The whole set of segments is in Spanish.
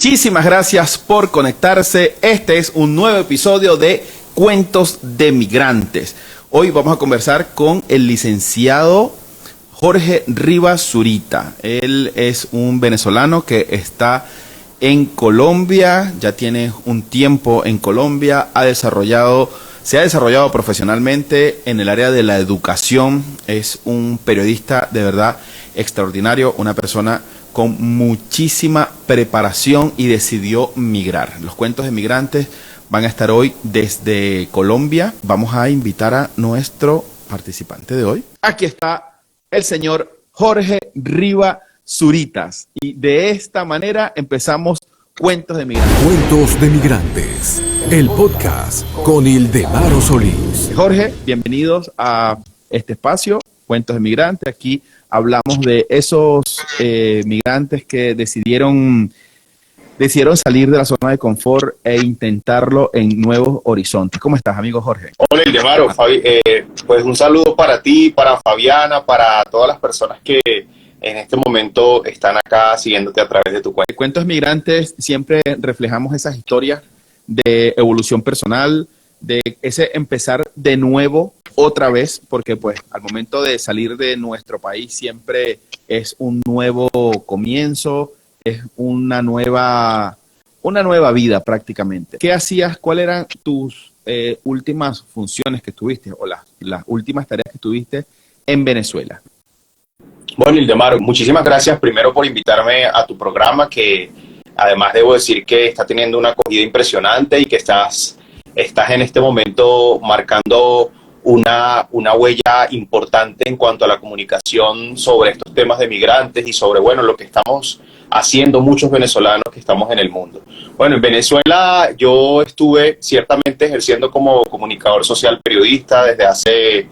Muchísimas gracias por conectarse. Este es un nuevo episodio de Cuentos de Migrantes. Hoy vamos a conversar con el licenciado Jorge Rivas Zurita. Él es un venezolano que está en Colombia, ya tiene un tiempo en Colombia, se ha desarrollado profesionalmente en el área de la educación. Es un periodista de verdad extraordinario, una persona con muchísima preparación y decidió migrar. Los cuentos de migrantes van a estar hoy desde Colombia. Vamos a invitar a nuestro participante de hoy. Aquí está el señor Jorge Rivas Zuritas. Y de esta manera empezamos Cuentos de Migrantes. Cuentos de Migrantes, el podcast con Ildemaro Solís. Jorge, bienvenidos a este espacio, Cuentos de Migrantes. Aquí hablamos de esos migrantes que decidieron salir de la zona de confort e intentarlo en nuevos horizontes. ¿Cómo estás, amigo Jorge? Hola, Ildemaro. Pues un saludo para ti, para Fabiana, para todas las personas que en este momento están acá siguiéndote a través de tu cuenta. En Cuentos Migrantes siempre reflejamos esas historias de evolución personal, de ese empezar de nuevo otra vez, porque pues al momento de salir de nuestro país siempre es un nuevo comienzo, es una nueva vida prácticamente. ¿Qué hacías? ¿Cuáles eran tus últimas funciones que tuviste o las últimas tareas que tuviste en Venezuela? Bueno, Ildemaro, muchísimas gracias primero por invitarme a tu programa, que además debo decir que está teniendo una acogida impresionante y que estás en este momento marcando una huella importante en cuanto a la comunicación sobre estos temas de migrantes y sobre, bueno, lo que estamos haciendo muchos venezolanos que estamos en el mundo. Bueno, en Venezuela yo estuve ciertamente ejerciendo como comunicador social periodista desde hace,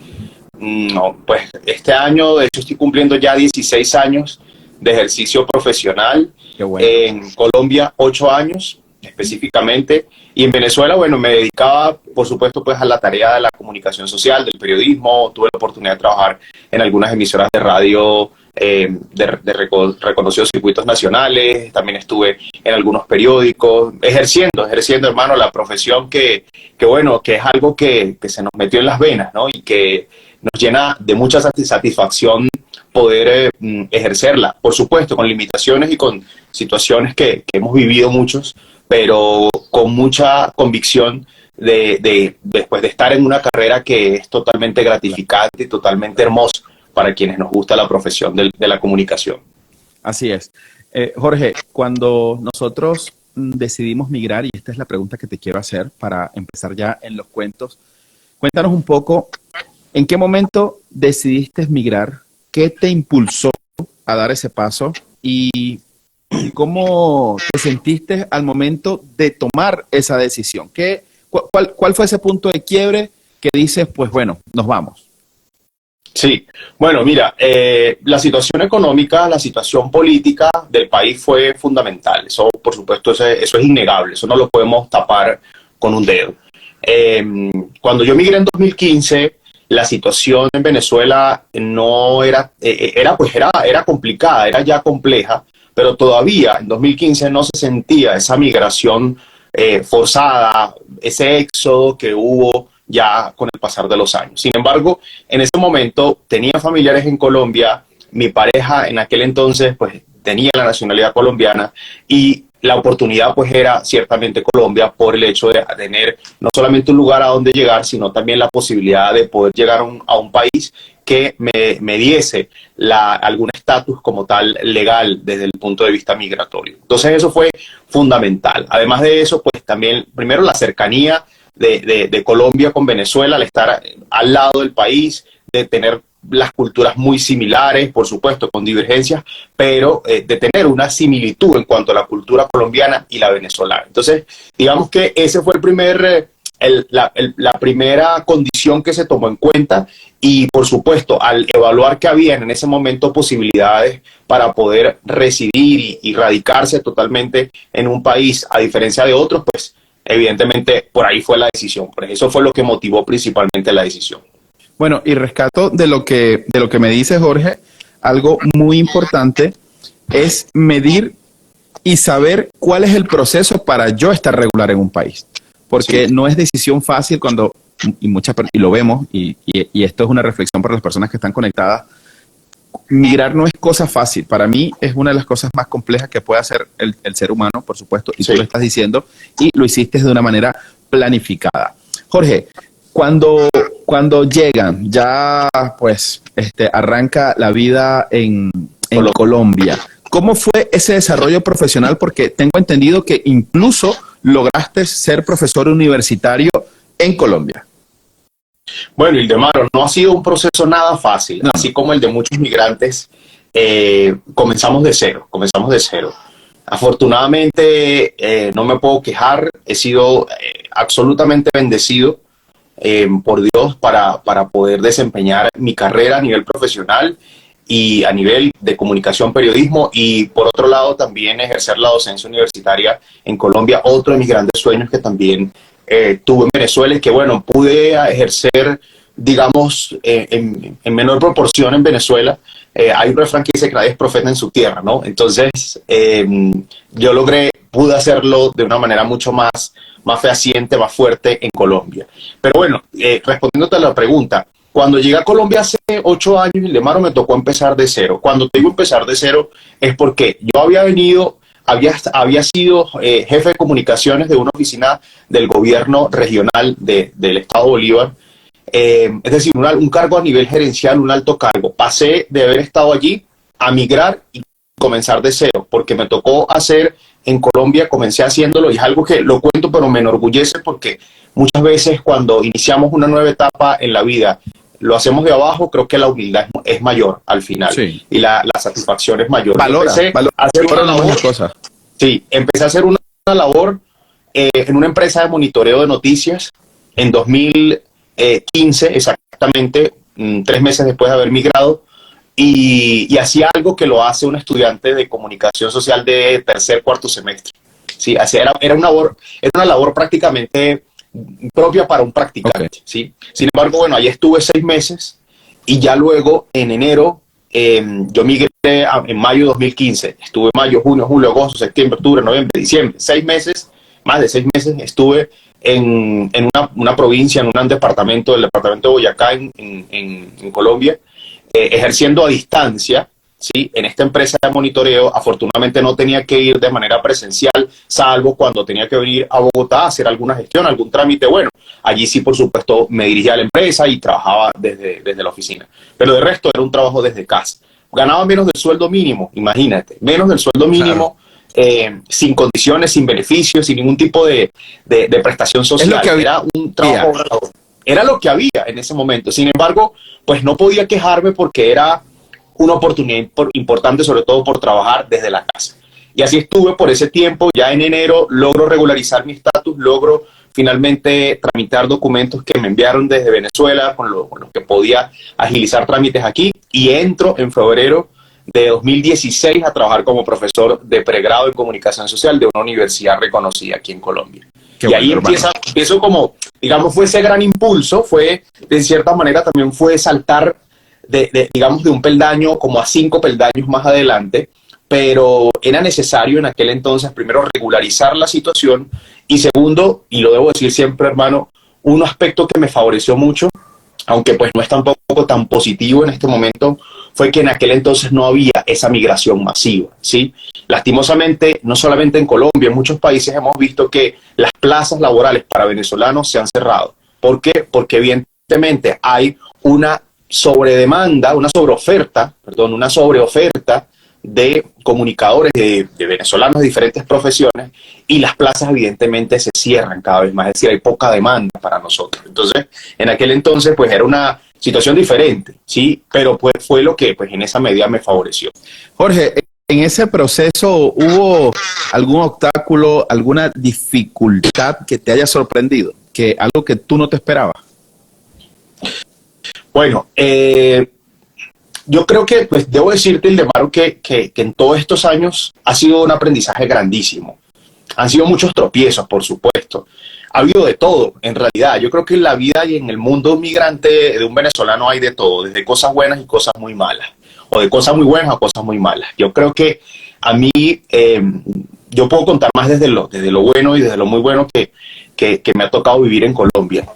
pues este año, de hecho estoy cumpliendo ya 16 años de ejercicio profesional. Qué bueno. En Colombia 8 años específicamente, y en Venezuela, bueno, me dedicaba, por supuesto, pues a la tarea de la comunicación social, del periodismo. Tuve la oportunidad de trabajar en algunas emisoras de radio de reconocidos circuitos nacionales. También estuve en algunos periódicos, ejerciendo, hermano, la profesión que bueno, que es algo que se nos metió en las venas, ¿no? Y que nos llena de mucha satisfacción poder ejercerla, por supuesto, con limitaciones y con situaciones que hemos vivido muchos, pero con mucha convicción después de estar en una carrera que es totalmente gratificante y totalmente hermosa para quienes nos gusta la profesión de la comunicación. Así es. Jorge, cuando nosotros decidimos migrar, y esta es la pregunta que te quiero hacer para empezar ya en los cuentos, cuéntanos un poco, ¿en qué momento decidiste migrar? ¿Qué te impulsó a dar ese paso? ¿Y cómo te sentiste al momento de tomar esa decisión? ¿Cuál fue ese punto de quiebre que dices, pues bueno, nos vamos? Sí, bueno, mira, la situación económica, la situación política del país fue fundamental. Eso, por supuesto, eso es innegable. Eso no lo podemos tapar con un dedo. Cuando yo migré en 2015, la situación en Venezuela no era complicada, era ya compleja, pero todavía en 2015 no se sentía esa migración forzada, ese éxodo que hubo ya con el pasar de los años. Sin embargo, en ese momento tenía familiares en Colombia, mi pareja en aquel entonces pues tenía la nacionalidad colombiana y la oportunidad pues era ciertamente Colombia por el hecho de tener no solamente un lugar a donde llegar, sino también la posibilidad de poder llegar a un país que me diese algún estatus como tal legal desde el punto de vista migratorio. Entonces eso fue fundamental. Además de eso, pues también primero la cercanía de Colombia con Venezuela, al estar al lado del país, de tener las culturas muy similares, por supuesto, con divergencias, pero de tener una similitud en cuanto a la cultura colombiana y la venezolana. Entonces, digamos que ese fue la primera condición que se tomó en cuenta y, por supuesto, al evaluar que habían en ese momento posibilidades para poder residir y radicarse totalmente en un país, a diferencia de otros, pues, evidentemente, por ahí fue la decisión. Por eso fue lo que motivó principalmente la decisión. Bueno, y rescato de lo que me dice Jorge, algo muy importante es medir y saber cuál es el proceso para yo estar regular en un país. Porque no es decisión fácil cuando, y lo vemos, y esto es una reflexión para las personas que están conectadas, migrar no es cosa fácil. Para mí es una de las cosas más complejas que puede hacer el ser humano, por supuesto, y tú lo estás diciendo, y lo hiciste de una manera planificada. Jorge, cuando llegan, ya pues arranca la vida en Colombia. ¿Cómo fue ese desarrollo profesional? Porque tengo entendido que incluso lograste ser profesor universitario en Colombia. Bueno, Ildemaro, no ha sido un proceso nada fácil, así como el de muchos migrantes. Comenzamos de cero. Afortunadamente, no me puedo quejar, he sido absolutamente bendecido por Dios para poder desempeñar mi carrera a nivel profesional y a nivel de comunicación, periodismo, y por otro lado también ejercer la docencia universitaria en Colombia, otro de mis grandes sueños que también tuve en Venezuela y que, bueno, pude ejercer, digamos, en menor proporción en Venezuela. Hay un refrán que dice que nadie es profeta en su tierra, ¿no? Entonces, yo pude hacerlo de una manera mucho más fehaciente, más fuerte en Colombia. Pero bueno, respondiéndote a la pregunta, cuando llegué a Colombia hace 8 años, Ildemaro, me tocó empezar de cero. Cuando te digo empezar de cero es porque yo había sido jefe de comunicaciones de una oficina del gobierno regional del estado Bolívar, es decir, un cargo a nivel gerencial, un alto cargo. Pasé de haber estado allí a migrar y comenzar de cero, porque me tocó hacer en Colombia, comencé haciéndolo y es algo que lo cuento pero me enorgullece porque muchas veces cuando iniciamos una nueva etapa en la vida, lo hacemos de abajo, creo que la humildad es mayor al final y la satisfacción es mayor. Empecé a hacer una labor en una empresa de monitoreo de noticias en 2015, exactamente 3 meses después de haber migrado, y hacía algo que lo hace un estudiante de comunicación social de tercer, cuarto semestre. Sí, era una labor prácticamente propia para un practicante. ¿Sí? Sin embargo, bueno, ahí estuve 6 meses y ya luego en enero, yo migré en mayo de 2015. Estuve mayo, junio, julio, agosto, septiembre, octubre, noviembre, diciembre. 6 meses, más de 6 meses estuve en una provincia, en un departamento, del departamento de Boyacá en Colombia, ejerciendo a distancia. Sí, en esta empresa de monitoreo. Afortunadamente no tenía que ir de manera presencial, salvo cuando tenía que venir a Bogotá a hacer alguna gestión, algún trámite. Bueno, allí sí, por supuesto, me dirigía a la empresa y trabajaba desde la oficina. Pero de resto era un trabajo desde casa. Ganaba menos del sueldo mínimo, imagínate, menos del sueldo mínimo, sin condiciones, sin beneficios, sin ningún tipo de prestación social. Es lo que había. Era un trabajo obrador. Era lo que había en ese momento. Sin embargo, pues no podía quejarme porque era una oportunidad importante, sobre todo por trabajar desde la casa. Y así estuve por ese tiempo. Ya en enero logro regularizar mi estatus, logro finalmente tramitar documentos que me enviaron desde Venezuela, con los que podía agilizar trámites aquí, y entro en febrero de 2016 a trabajar como profesor de pregrado en comunicación social de una universidad reconocida aquí en Colombia. Y ahí empiezo como, digamos, fue ese gran impulso, de cierta manera también fue saltar digamos, de un peldaño como a 5 peldaños más adelante, pero era necesario en aquel entonces, primero, regularizar la situación, y segundo, y lo debo decir siempre, hermano, un aspecto que me favoreció mucho, aunque pues no es tampoco tan positivo en este momento, fue que en aquel entonces no había esa migración masiva, ¿sí? Lastimosamente, no solamente en Colombia, en muchos países hemos visto que las plazas laborales para venezolanos se han cerrado. ¿Por qué? Porque evidentemente hay una sobreoferta de comunicadores de venezolanos de diferentes profesiones, y las plazas evidentemente se cierran cada vez más, es decir, hay poca demanda para nosotros. Entonces, en aquel entonces pues era una situación diferente, ¿sí? Pero pues fue lo que pues en esa medida me favoreció. Jorge, en ese proceso, ¿hubo algún obstáculo, alguna dificultad que te haya sorprendido? Algo que tú no te esperabas. Bueno, yo creo que, pues, debo decirte, Ildemaro, que en todos estos años ha sido un aprendizaje grandísimo. Han sido muchos tropiezos, por supuesto. Ha habido de todo, en realidad. Yo creo que en la vida y en el mundo migrante de un venezolano hay de todo, desde cosas buenas y cosas muy malas, o de cosas muy buenas a cosas muy malas. Yo creo que a mí, yo puedo contar más desde lo bueno y desde lo muy bueno que me ha tocado vivir en Colombia.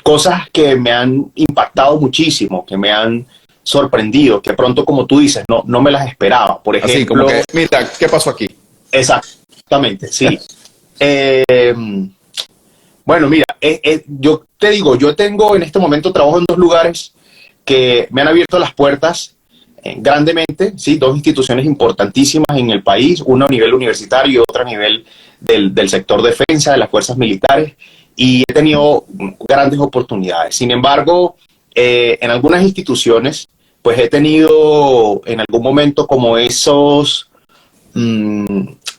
Cosas que me han impactado muchísimo, que me han sorprendido, que pronto, como tú dices, no me las esperaba. Por ejemplo, así como que, mira, ¿qué pasó aquí? Exactamente, sí. Bueno, mira, yo te digo, yo tengo en este momento trabajo en dos lugares que me han abierto las puertas grandemente, ¿sí? Dos instituciones importantísimas en el país, una a nivel universitario y otra a nivel del sector defensa, de las fuerzas militares, y he tenido grandes oportunidades. Sin embargo, en algunas instituciones, pues he tenido en algún momento como esos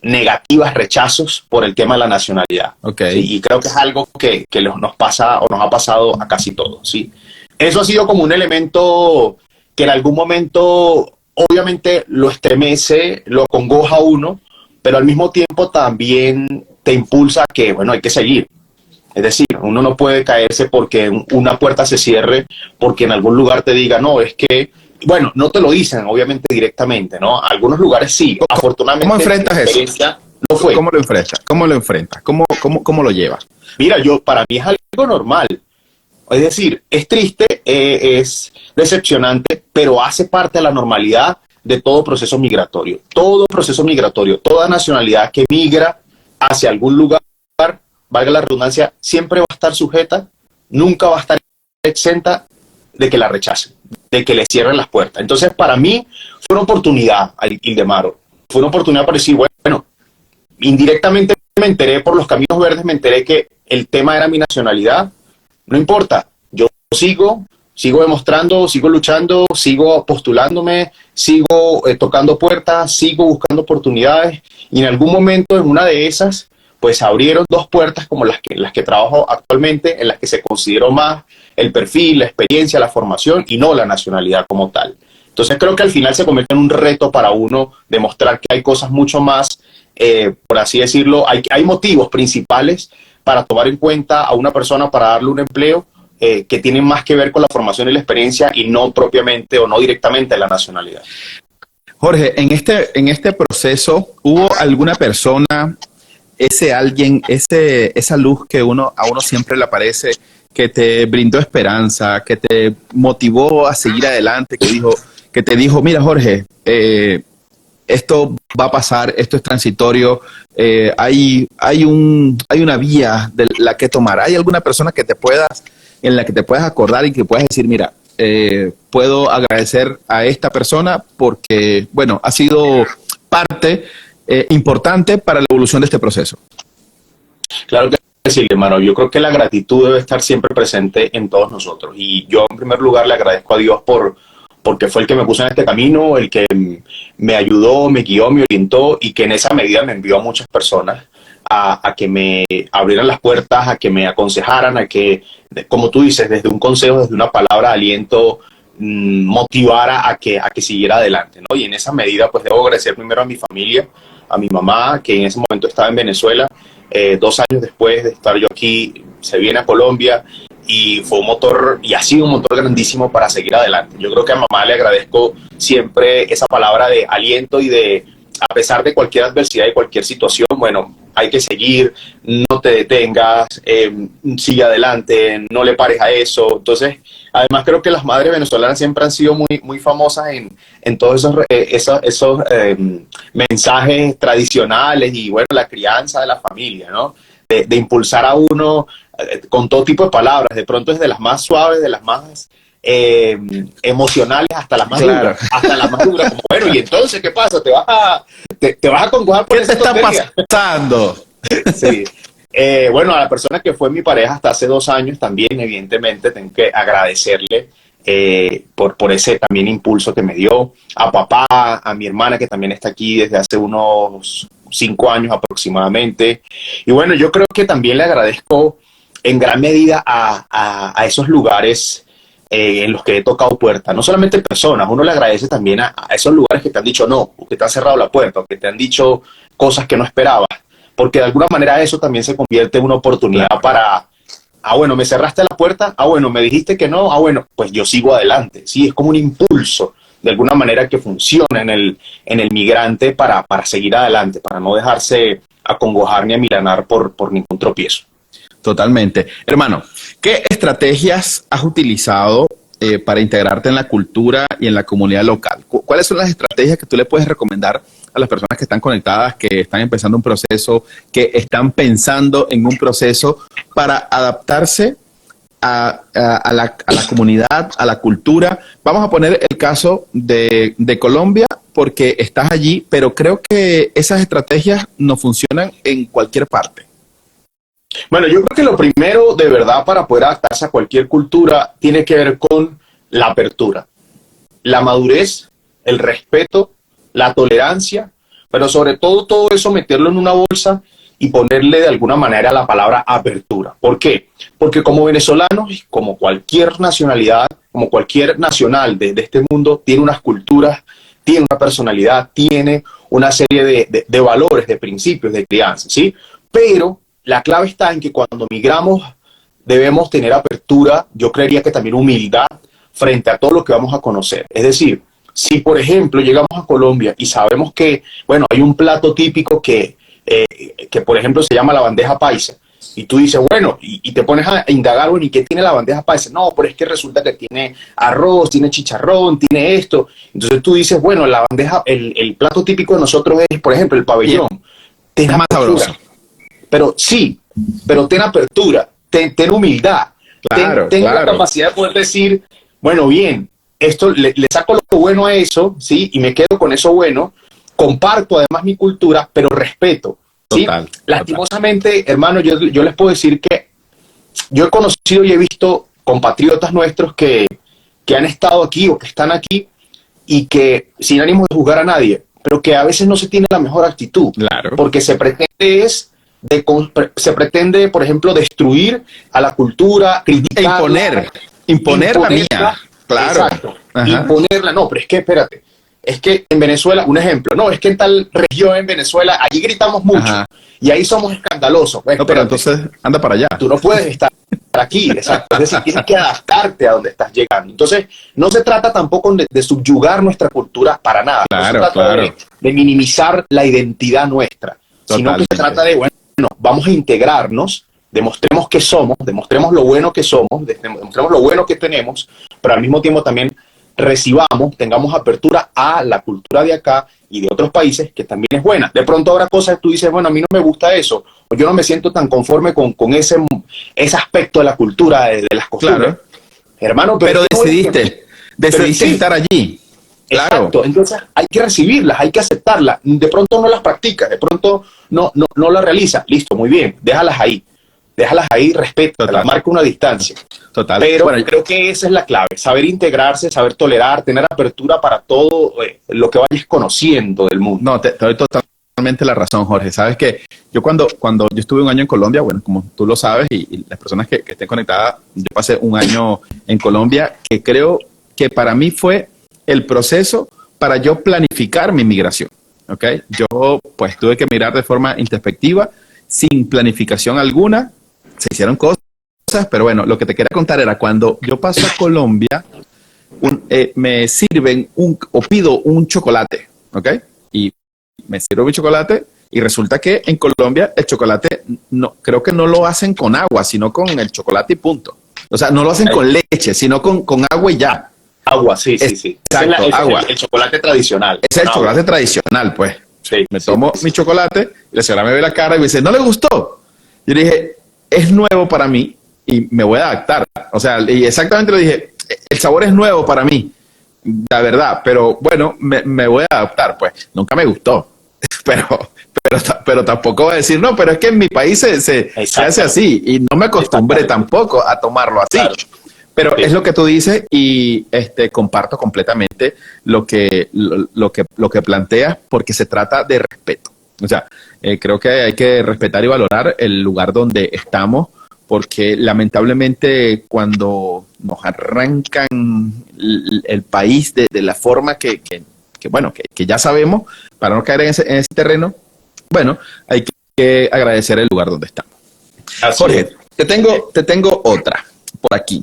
negativas, rechazos por el tema de la nacionalidad. Okay. ¿Sí? Y creo que es algo que nos pasa o nos ha pasado a casi todos, ¿sí? Eso ha sido como un elemento que en algún momento obviamente lo estremece, lo acongoja a uno, pero al mismo tiempo también te impulsa a que, bueno, hay que seguir. Es decir, uno no puede caerse porque una puerta se cierre, porque en algún lugar te diga, no, es que, bueno, no te lo dicen obviamente directamente, ¿no? Algunos lugares sí, afortunadamente. ¿Cómo enfrentas eso? No fue. ¿Cómo lo enfrentas? ¿Cómo lo enfrentas? ¿Cómo lo llevas? Mira, para mí es algo normal. Es decir, es triste, es decepcionante, pero hace parte de la normalidad de todo proceso migratorio. Todo proceso migratorio, toda nacionalidad que migra hacia algún lugar, valga la redundancia, siempre va a estar sujeta, nunca va a estar exenta de que la rechacen, de que le cierren las puertas. Entonces, para mí, fue una oportunidad, Ildemaro. Fue una oportunidad para decir, bueno, indirectamente me enteré por los caminos verdes, me enteré que el tema era mi nacionalidad. No importa, yo sigo demostrando, sigo luchando, sigo postulándome, sigo tocando puertas, sigo buscando oportunidades, y en algún momento, en una de esas, pues abrieron dos puertas como las que trabajo actualmente, en las que se consideró más el perfil, la experiencia, la formación y no la nacionalidad como tal. Entonces creo que al final se convierte en un reto para uno demostrar que hay cosas mucho más, por así decirlo, hay motivos principales para tomar en cuenta a una persona para darle un empleo que tienen más que ver con la formación y la experiencia y no propiamente o no directamente la nacionalidad. Jorge, en este proceso, ¿hubo alguna persona, ese alguien, esa luz que a uno siempre le aparece, que te brindó esperanza, que te motivó a seguir adelante, que te dijo, mira Jorge, esto va a pasar, esto es transitorio, hay una vía de la que tomar? ¿Hay alguna persona en la que te puedas acordar y que puedas decir, mira, puedo agradecer a esta persona porque, bueno, ha sido parte importante para la evolución de este proceso? Claro que sí, hermano. Yo creo que la gratitud debe estar siempre presente en todos nosotros. Y yo, en primer lugar, le agradezco a Dios porque fue el que me puso en este camino, el que me ayudó, me guió, me orientó, y que en esa medida me envió a muchas personas a que me abrieran las puertas, a que me aconsejaran, a que, como tú dices, desde un consejo, desde una palabra de aliento, motivara a que siguiera adelante, ¿no? Y en esa medida, pues debo agradecer primero a mi familia, a mi mamá, que en ese momento estaba en Venezuela. 2 años después de estar yo aquí, se viene a Colombia, y fue un motor, y ha sido un motor grandísimo para seguir adelante. Yo creo que a mamá le agradezco siempre esa palabra de aliento y de, a pesar de cualquier adversidad y cualquier situación, bueno, hay que seguir, no te detengas, sigue adelante, no le pares a eso. Entonces, además creo que las madres venezolanas siempre han sido muy, muy famosas en todos esos mensajes tradicionales y, bueno, la crianza de la familia, ¿no? De impulsar a uno con todo tipo de palabras, de pronto desde las más suaves, de las más emocionales hasta las más duras, como, bueno, y entonces, ¿qué pasa? ¿Te vas a congojar por ¿Qué te está pasando? Sí. Bueno, a la persona que fue mi pareja hasta hace 2 años también, evidentemente, tengo que agradecerle por ese también impulso que me dio. A papá, a mi hermana, que también está aquí desde hace unos 5 años aproximadamente. Y bueno, yo creo que también le agradezco en gran medida a esos lugares en los que he tocado puertas. No solamente personas, uno le agradece también a esos lugares que te han dicho no, o que te han cerrado la puerta, o que te han dicho cosas que no esperabas. Porque de alguna manera eso también se convierte en una oportunidad para, bueno, me cerraste la puerta, bueno, me dijiste que no, bueno, pues yo sigo adelante. Sí, es como un impulso, de alguna manera que funciona en el migrante para seguir adelante, para no dejarse acongojar ni amilanar por ningún tropiezo. Totalmente. Hermano, ¿qué estrategias has utilizado para integrarte en la cultura y en la comunidad local? ¿Cuáles son las estrategias que tú le puedes recomendar a las personas que están conectadas, que están empezando un proceso, que están pensando en un proceso para adaptarse a la comunidad, a la cultura? Vamos a poner el caso de Colombia, porque estás allí, pero creo que esas estrategias no funcionan en cualquier parte. Bueno, yo creo que lo primero de verdad para poder adaptarse a cualquier cultura tiene que ver con la apertura, la madurez, el respeto, la tolerancia, pero sobre todo eso meterlo en una bolsa y ponerle de alguna manera la palabra apertura. ¿Por qué? Porque como venezolanos, como cualquier nacionalidad, como cualquier nacional de este mundo, tiene unas culturas, tiene una personalidad, tiene una serie de valores, de principios, de crianza, ¿sí? Pero la clave está en que cuando migramos debemos tener apertura, yo creería que también humildad frente a todo lo que vamos a conocer. Es decir, si por ejemplo llegamos a Colombia y sabemos que, bueno, hay un plato típico que por ejemplo se llama la bandeja paisa, y tú dices, bueno, y te pones a indagar, bueno, ¿y qué tiene la bandeja paisa? No, pero es que resulta que tiene arroz, tiene chicharrón, tiene esto. Entonces tú dices, bueno, la bandeja, el plato típico de nosotros es, por ejemplo, el pabellón. Es más sabroso. Pero sí, pero ten apertura, ten humildad, Claro, ten claro. la capacidad de poder decir, bueno, bien, esto le saco lo bueno a eso, ¿sí? Y me quedo con eso bueno, comparto además mi cultura, pero respeto, ¿sí? Total. Lastimosamente, hermano, yo les puedo decir que yo he conocido y he visto compatriotas nuestros que han estado aquí o que están aquí y que, sin ánimo de juzgar a nadie, pero que a veces no se tiene la mejor actitud, Claro. porque se pretende, por ejemplo, destruir a la cultura, criticarla, Imponer la mía. Claro. Exacto. Ajá. Imponerla. No, pero es que, espérate, es que en Venezuela, un ejemplo, no, es que en tal región en Venezuela, allí gritamos mucho. Ajá. Y ahí somos escandalosos. Pues, No, pero espérate, entonces anda para allá. tú no puedes estar aquí, exacto. Es decir, tienes que adaptarte a donde estás llegando. Entonces, no se trata tampoco de subyugar nuestra cultura para nada. No se Claro, trata claro. de minimizar la identidad nuestra, sino que Totalmente. se trata de, bueno, vamos a integrarnos, demostremos que somos, demostremos lo bueno que somos, demostremos lo bueno que tenemos, pero al mismo tiempo también recibamos, tengamos apertura a la cultura de acá y de otros países, que también es buena. De pronto habrá cosas que tú dices, bueno, a mí no me gusta eso, o yo no me siento tan conforme con ese aspecto de la cultura, de las costumbres. Claro. Hermano, Pero es que- decidiste sí. estar allí. Claro. Exacto, entonces hay que recibirlas, hay que aceptarlas. De pronto no las practicas, de pronto no las realizas. Listo, muy bien, déjalas ahí, respétalas, Total. marca una distancia. Total. Pero Bueno, creo que esa es la clave, saber integrarse, saber tolerar, tener apertura para todo lo que vayas conociendo del mundo. no, te doy totalmente la razón, Jorge. Sabes que yo cuando yo estuve un año en Colombia, bueno, como tú lo sabes, y las personas que estén conectadas, yo pasé un año en Colombia, que creo que para mí fue el proceso para yo planificar mi migración. ¿Ok? Yo pues tuve que mirar de forma introspectiva, sin planificación alguna. Se hicieron cosas, pero bueno, lo que te quería contar era cuando yo paso a Colombia, me sirven o pido un chocolate, ¿ok? Y me sirvo mi chocolate y resulta que en Colombia el chocolate no, creo que no lo hacen con agua, sino con el chocolate y punto. O sea, no lo hacen con leche, sino con agua y ya. Agua, sí. Exacto, Ese es agua. el chocolate tradicional. Ese es el Con chocolate agua. tradicional, pues. Sí, Me sí, tomo sí. mi chocolate y la señora me ve la cara y me dice, ¿no le gustó? Yo le dije, es nuevo para mí y me voy a adaptar. O sea, y exactamente le dije, el sabor es nuevo para mí, la verdad, pero bueno, me voy a adaptar. Pues nunca me gustó, pero tampoco voy a decir, no, pero es que en mi país se hace así y no me acostumbré tampoco a tomarlo así. Claro. Pero Sí. es lo que tú dices y comparto completamente lo que planteas, porque se trata de respeto. O sea, creo que hay que respetar y valorar el lugar donde estamos, porque lamentablemente cuando nos arrancan el país de la forma que ya sabemos, para no caer en ese terreno, bueno, hay que agradecer el lugar donde estamos. Así Jorge, es. te tengo otra por aquí.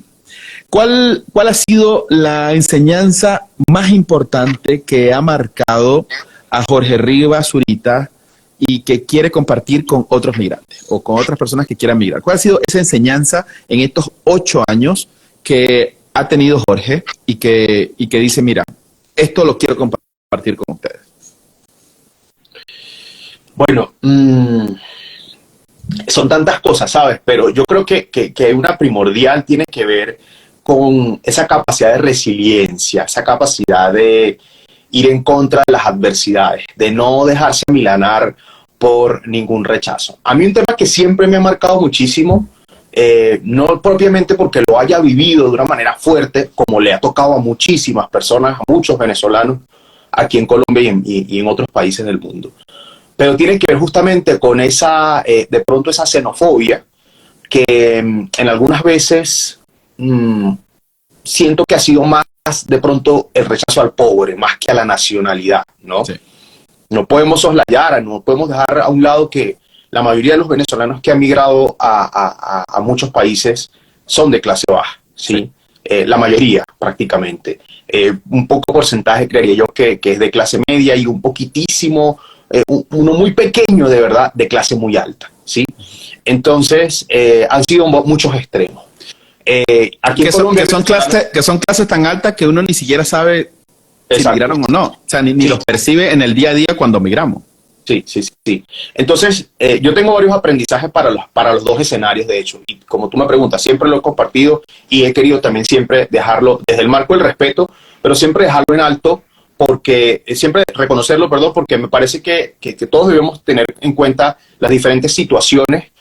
¿Cuál ha sido la enseñanza más importante que ha marcado a Jorge Rivas Zurita y que quiere compartir con otros migrantes o con otras personas que quieran migrar? ¿Cuál ha sido esa enseñanza en estos 8 años que ha tenido Jorge y que dice, mira, esto lo quiero compartir con ustedes? Bueno, son tantas cosas, ¿sabes? Pero yo creo que una primordial tiene que ver con esa capacidad de resiliencia, esa capacidad de ir en contra de las adversidades, de no dejarse amilanar por ningún rechazo. A mí un tema que siempre me ha marcado muchísimo, no propiamente porque lo haya vivido de una manera fuerte, como le ha tocado a muchísimas personas, a muchos venezolanos aquí en Colombia y en otros países del mundo, pero tiene que ver justamente con esa, de pronto esa xenofobia que en algunas veces siento que ha sido más de pronto el rechazo al pobre, más que a la nacionalidad, ¿no? Sí. No podemos soslayar, no podemos dejar a un lado que la mayoría de los venezolanos que han migrado a muchos países son de clase baja, ¿sí? La mayoría, prácticamente. Un poco porcentaje, creería yo, que es de clase media y un poquitísimo, uno muy pequeño, de verdad, de clase muy alta, ¿sí? Entonces, han sido muchos extremos. Aquí que son clases tan altas que uno ni siquiera sabe si migraron o no. O sea, ni los percibe en el día a día cuando migramos. Sí. Entonces, yo tengo varios aprendizajes para los dos escenarios, de hecho. Y como tú me preguntas, siempre lo he compartido y he querido también siempre dejarlo desde el marco del respeto, pero siempre dejarlo en alto, porque siempre reconocerlo, porque me parece que todos debemos tener en cuenta las diferentes situaciones,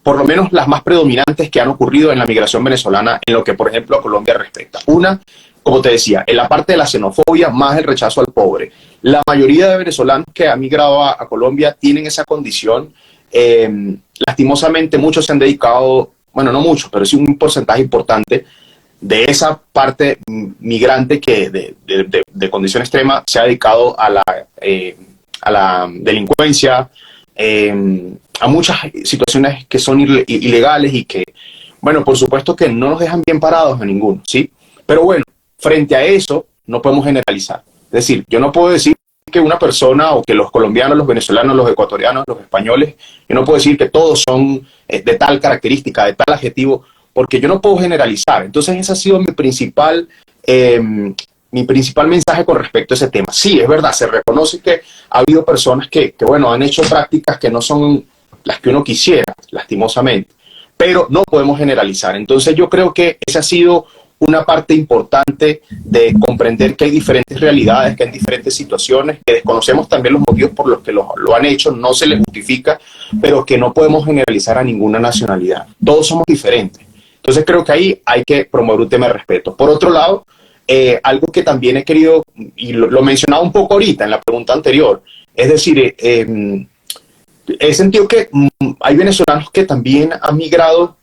por lo menos las más predominantes que han ocurrido en la migración venezolana en lo que, por ejemplo, a Colombia respecta. Una, como te decía, en la parte de la xenofobia más el rechazo al pobre. La mayoría de venezolanos que han migrado a Colombia tienen esa condición. Lastimosamente, muchos se han dedicado, bueno, no muchos, pero sí un porcentaje importante de esa parte migrante que de condición extrema se ha dedicado a la delincuencia, a muchas situaciones que son ilegales y que, bueno, por supuesto que no nos dejan bien parados a ninguno, ¿sí? Pero bueno, frente a eso no podemos generalizar. Es decir, yo no puedo decir que una persona o que los colombianos, los venezolanos, los ecuatorianos, los españoles, yo no puedo decir que todos son de tal característica, de tal adjetivo, porque yo no puedo generalizar. Entonces ese ha sido mi principal mensaje con respecto a ese tema. Sí, es verdad, se reconoce que ha habido personas que bueno, han hecho prácticas que no son las que uno quisiera, lastimosamente, pero no podemos generalizar. Entonces yo creo que esa ha sido una parte importante de comprender que hay diferentes realidades, que hay diferentes situaciones, que desconocemos también los motivos por los que lo han hecho, no se les justifica, pero que no podemos generalizar a ninguna nacionalidad. Todos somos diferentes. Entonces creo que ahí hay que promover un tema de respeto. Por otro lado, algo que también he querido, y lo mencionaba un poco ahorita en la pregunta anterior, es decir, he sentido que hay venezolanos que también han migrado,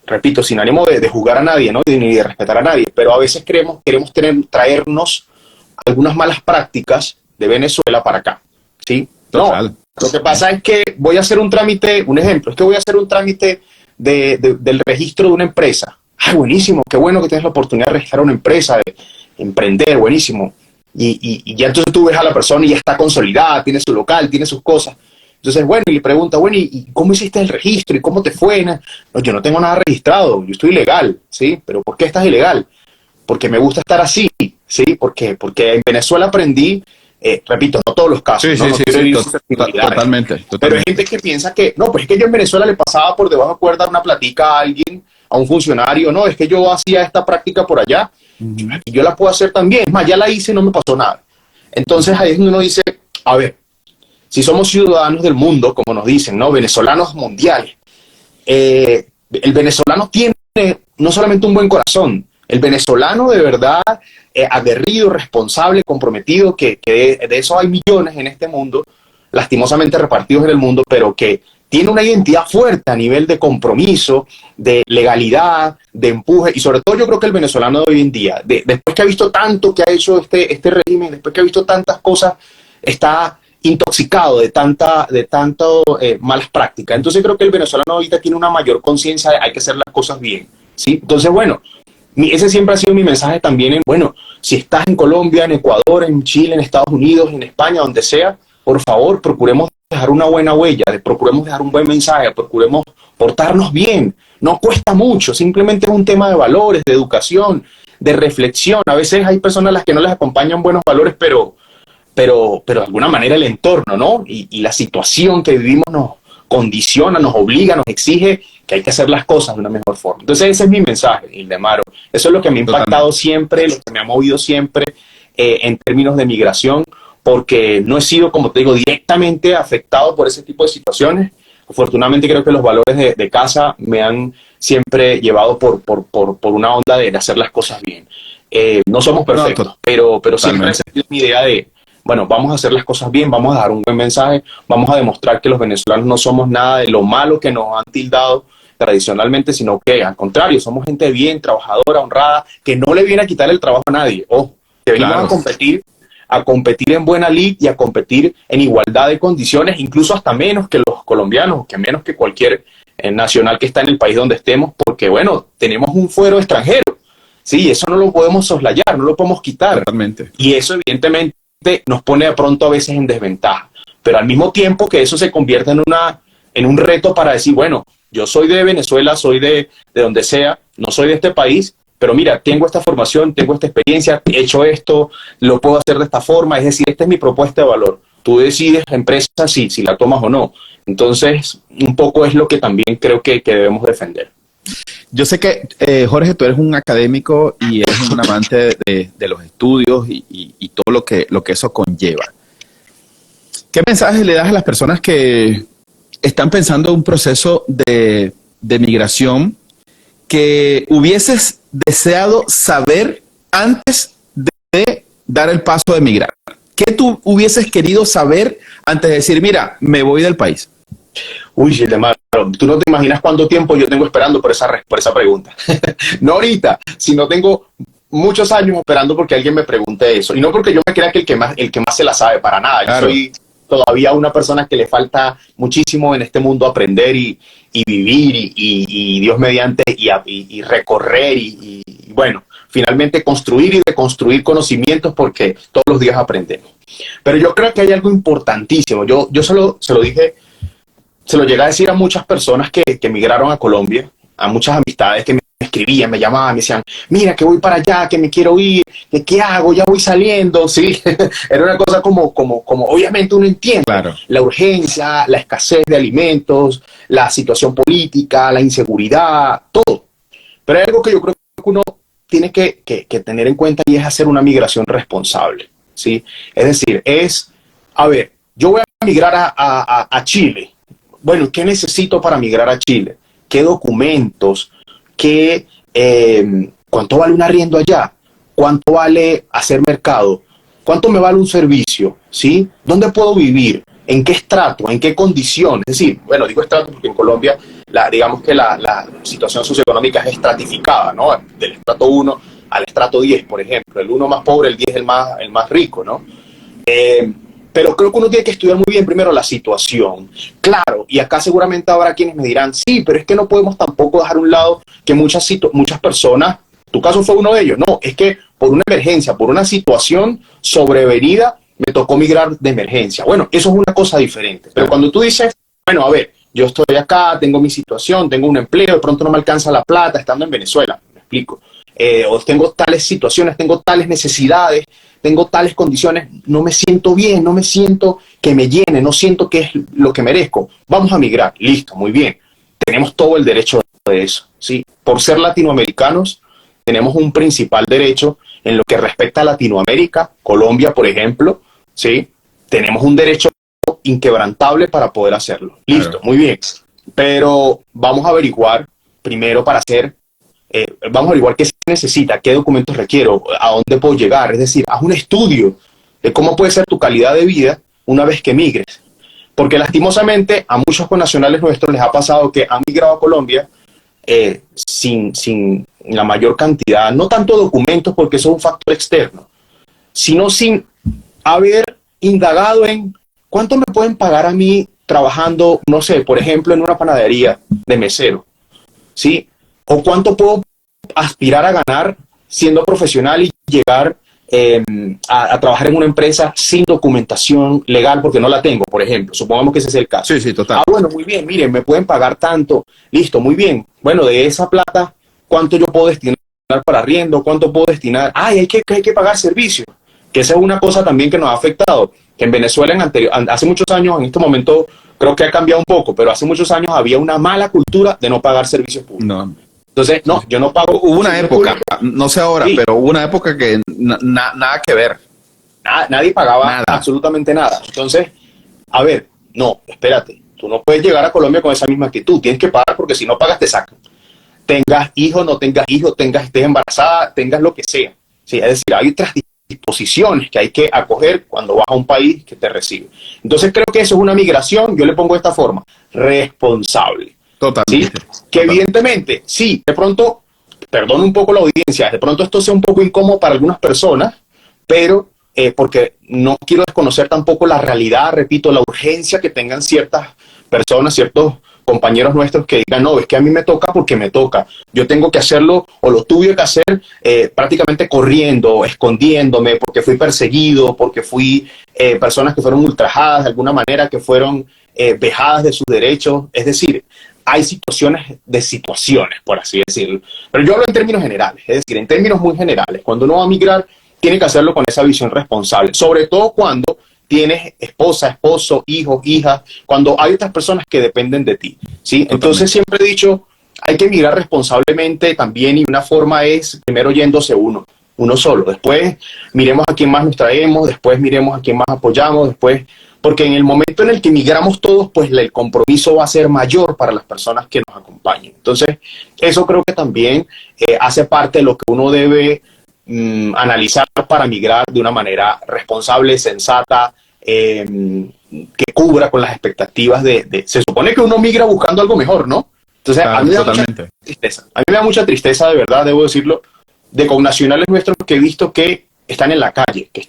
repito, sin ánimo de juzgar a nadie, ¿no? Ni de respetar a nadie, pero a veces queremos traernos algunas malas prácticas de Venezuela para acá, ¿sí? Total. No, lo que pasa es que voy a hacer un trámite, un ejemplo, es que voy a hacer un trámite del registro de una empresa. ¡Ay, buenísimo! Qué bueno que tienes la oportunidad de registrar una empresa, de emprender, buenísimo. Y ya entonces tú ves a la persona y ya está consolidada, tiene su local, tiene sus cosas. Entonces, bueno, y le pregunta, bueno, ¿y cómo hiciste el registro? ¿Y cómo te fue? No, yo no tengo nada registrado, yo estoy ilegal, ¿sí? ¿Pero por qué estás ilegal? Porque me gusta estar así, ¿sí? Porque en Venezuela aprendí, repito, no todos los casos, sí, ¿no? Sí, totalmente. Pero hay gente que piensa que, no, pues es que yo en Venezuela le pasaba por debajo de cuerda una platica a alguien, a un funcionario, no, es que yo hacía esta práctica por allá, y yo la puedo hacer también, es más, ya la hice y no me pasó nada. Entonces ahí es donde uno dice, a ver, si somos ciudadanos del mundo, como nos dicen, ¿no? Venezolanos mundiales, el venezolano tiene no solamente un buen corazón, el venezolano de verdad aguerrido, responsable, comprometido, que de eso hay millones en este mundo, lastimosamente repartidos en el mundo, pero que tiene una identidad fuerte a nivel de compromiso, de legalidad, de empuje, y sobre todo yo creo que el venezolano de hoy en día, después que ha visto tanto que ha hecho este régimen, después que ha visto tantas cosas, está intoxicado de tanto malas prácticas. Entonces creo que el venezolano ahorita tiene una mayor conciencia de hay que hacer las cosas bien, ¿sí? Entonces, bueno, Ese siempre ha sido mi mensaje también bueno, si estás en Colombia, en Ecuador, en Chile, en Estados Unidos, en España, donde sea, por favor, procuremos dejar una buena huella, procuremos dejar un buen mensaje, procuremos portarnos bien. No cuesta mucho, simplemente es un tema de valores, de educación, de reflexión. A veces hay personas a las que no les acompañan buenos valores, pero de alguna manera el entorno, ¿no? Y la situación que vivimos nos condiciona, nos obliga, nos exige que hay que hacer las cosas de una mejor forma. Entonces ese es mi mensaje, Ildemaro. Eso es lo que me ha impactado siempre, lo que me ha movido siempre en términos de migración, porque no he sido, como te digo, directamente afectado por ese tipo de situaciones. Afortunadamente creo que los valores de casa me han siempre llevado por una onda de hacer las cosas bien. No somos perfectos, No, pero siempre esa es mi idea de, bueno, vamos a hacer las cosas bien, vamos a dar un buen mensaje, vamos a demostrar que los venezolanos no somos nada de lo malo que nos han tildado tradicionalmente, sino que al contrario, somos gente bien, trabajadora, honrada, que no le viene a quitar el trabajo a nadie. Ojo, que venimos a competir en buena lid y a competir en igualdad de condiciones, incluso hasta menos que los colombianos, que menos que cualquier nacional que está en el país donde estemos, porque bueno, tenemos un fuero extranjero. Sí, eso no lo podemos soslayar, no lo podemos quitar. Totalmente. Y eso evidentemente nos pone de pronto a veces en desventaja. Pero al mismo tiempo que eso se convierte en un reto para decir, bueno, yo soy de Venezuela, soy de donde sea, no soy de este país, pero mira, tengo esta formación, tengo esta experiencia, he hecho esto, lo puedo hacer de esta forma, es decir, esta es mi propuesta de valor. Tú decides, empresa, si la tomas o no. Entonces, un poco es lo que también creo que debemos defender. Yo sé que, Jorge, tú eres un académico y eres un amante de los estudios y todo lo que eso conlleva. ¿Qué mensaje le das a las personas que están pensando en un proceso de migración que hubieses deseado saber antes de dar el paso de migrar? ¿Qué tú hubieses querido saber antes de decir, mira, me voy del país? Uy, Gildemar, tú no te imaginas cuánto tiempo yo tengo esperando por esa pregunta. No ahorita, sino tengo muchos años esperando porque alguien me pregunte eso. Y no porque yo me crea que el que más se la sabe, para nada. Claro. Yo soy todavía una persona que le falta muchísimo en este mundo aprender y vivir y Dios mediante y recorrer y bueno, finalmente construir y deconstruir conocimientos porque todos los días aprendemos. Pero yo creo que hay algo importantísimo. Yo se lo dije, se lo llegué a decir a muchas personas que emigraron a Colombia, a muchas amistades que me escribían, me llamaban, me decían, mira que voy para allá, que me quiero ir, que qué hago, ya voy saliendo, sí. Era una cosa como obviamente uno entiende, claro, la urgencia, la escasez de alimentos, la situación política, la inseguridad, todo. Pero hay algo que yo creo que uno tiene que tener en cuenta y es hacer una migración responsable, ¿sí? Es decir, a ver, yo voy a migrar a Chile. Bueno, ¿qué necesito para migrar a Chile? ¿Qué documentos? ¿Cuánto vale un arriendo allá? ¿Cuánto vale hacer mercado? ¿Cuánto me vale un servicio? ¿Sí? ¿Dónde puedo vivir? ¿En qué estrato? ¿En qué condiciones? Es decir, bueno, digo estrato porque en Colombia, digamos que la situación socioeconómica es estratificada, ¿no? Del estrato 1 al estrato 10, por ejemplo. El 1 más pobre, el 10 el más rico, ¿no? Pero creo que uno tiene que estudiar muy bien primero la situación. Claro, y acá seguramente habrá quienes me dirán, sí, pero es que no podemos tampoco dejar a un lado que muchas personas, tu caso fue uno de ellos, no, es que por una emergencia, por una situación sobrevenida, me tocó migrar de emergencia. Bueno, eso es una cosa diferente. Pero cuando tú dices, bueno, a ver, yo estoy acá, tengo mi situación, tengo un empleo, de pronto no me alcanza la plata estando en Venezuela, me explico. O tengo tales situaciones, tengo tales necesidades, tengo tales condiciones, no me siento bien, no me siento que me llene, no siento que es lo que merezco. Vamos a migrar, listo, muy bien. Tenemos todo el derecho de eso, ¿sí? Por ser latinoamericanos, tenemos un principal derecho en lo que respecta a Latinoamérica, Colombia, por ejemplo, ¿sí? Tenemos un derecho inquebrantable para poder hacerlo. Listo, claro, muy bien. Pero vamos a averiguar primero vamos a averiguar qué se necesita, qué documentos requiero, a dónde puedo llegar. Es decir, haz un estudio de cómo puede ser tu calidad de vida una vez que migres. Porque lastimosamente a muchos connacionales nuestros les ha pasado que han migrado a Colombia sin la mayor cantidad, no tanto documentos porque eso es un factor externo, sino sin haber indagado en cuánto me pueden pagar a mí trabajando, no sé, por ejemplo, en una panadería de mesero, ¿sí? O cuánto puedo aspirar a ganar siendo profesional y llegar a trabajar en una empresa sin documentación legal porque no la tengo, por ejemplo. Supongamos que ese es el caso. Sí, sí, total. Ah, bueno, muy bien, miren, me pueden pagar tanto. Listo, muy bien. Bueno, de esa plata, ¿cuánto yo puedo destinar para arriendo? ¿Cuánto puedo destinar? Ay, hay que pagar servicios. Que esa es una cosa también que nos ha afectado. Que en Venezuela hace muchos años, en este momento creo que ha cambiado un poco, pero hace muchos años había una mala cultura de no pagar servicios públicos. No. Entonces, no, yo no pago. Hubo una época, no sé ahora, sí, pero hubo una época que nada que ver. Nadie pagaba Nada. absolutamente nada. Entonces, a ver, no, espérate. Tú no puedes llegar a Colombia con esa misma actitud. Tienes que pagar porque si no pagas te sacan. Tengas hijos, no tengas hijos, estés embarazada, tengas lo que sea. Sí, es decir, hay otras disposiciones que hay que acoger cuando vas a un país que te recibe. Entonces creo que eso es una migración, yo le pongo de esta forma, responsable. Totalmente. ¿Sí? Que evidentemente, sí, de pronto, perdón un poco la audiencia, de pronto esto sea un poco incómodo para algunas personas, pero porque no quiero desconocer tampoco la realidad, repito, la urgencia que tengan ciertas personas, ciertos compañeros nuestros que digan, no, es que a mí me toca porque me toca. Yo tengo que hacerlo o lo tuve que hacer prácticamente corriendo, escondiéndome, porque fui perseguido, porque fui personas que fueron ultrajadas de alguna manera, que fueron vejadas de sus derechos. Es decir, hay situaciones, por así decirlo. Pero yo hablo en términos generales, es decir, en términos muy generales. Cuando uno va a migrar, tiene que hacerlo con esa visión responsable, sobre todo cuando tienes esposa, esposo, hijos, hijas, cuando hay otras personas que dependen de ti, ¿sí? Entonces siempre he dicho, hay que migrar responsablemente también y una forma es primero yéndose uno solo, después miremos a quién más nos traemos, después miremos a quién más apoyamos, después, porque en el momento en el que migramos todos, pues el compromiso va a ser mayor para las personas que nos acompañen. Entonces, eso creo que también hace parte de lo que uno debe analizar para migrar de una manera responsable, sensata, que cubra con las expectativas se supone que uno migra buscando algo mejor, ¿no? Entonces, claro, a mí me da mucha tristeza. A mí me da mucha tristeza, de verdad, debo decirlo, de connacionales nuestros que he visto que están en la calle, que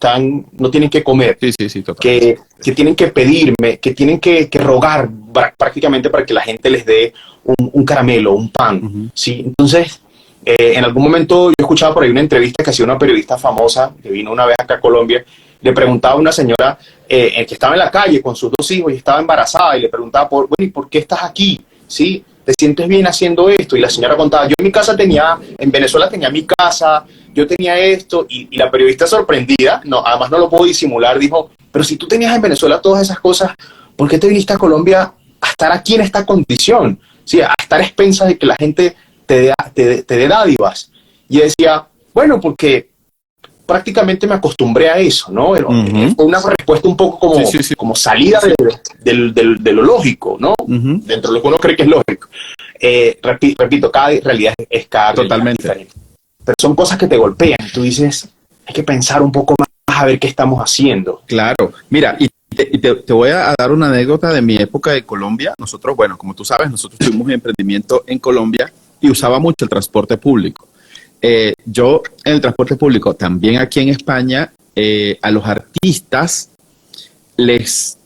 no tienen que comer, Sí, total. que tienen que pedirme, que tienen que rogar prácticamente para que la gente les dé un caramelo, un pan, ¿sí? Entonces, en algún momento yo escuchaba por ahí una entrevista que hacía una periodista famosa que vino una vez acá a Colombia. Le preguntaba a una señora que estaba en la calle con sus 2 hijos y estaba embarazada y le preguntaba, bueno, ¿y por qué estás aquí? ¿Sí? ¿Te sientes bien haciendo esto? Y la señora contaba, yo en mi casa en Venezuela tenía mi casa, yo tenía esto, y la periodista sorprendida, además no lo puedo disimular, dijo, pero si tú tenías en Venezuela todas esas cosas, ¿por qué te viniste a Colombia a estar aquí en esta condición? ¿Sí? A estar a expensas de que la gente te dé dádivas. Y decía, bueno, porque prácticamente me acostumbré a eso, ¿no? Fue una respuesta un poco como, como salida de lo lógico, ¿no? Dentro de lo que uno cree que es lógico. Repito, cada realidad es cada totalmente diferente. Pero son cosas que te golpean. Tú dices, hay que pensar un poco más a ver qué estamos haciendo. Claro. Mira, y te voy a dar una anécdota de mi época de Colombia. Nosotros, bueno, como tú sabes, nosotros tuvimos emprendimiento en Colombia y usaba mucho el transporte público. Yo en el transporte público, también aquí en España, a los artistas les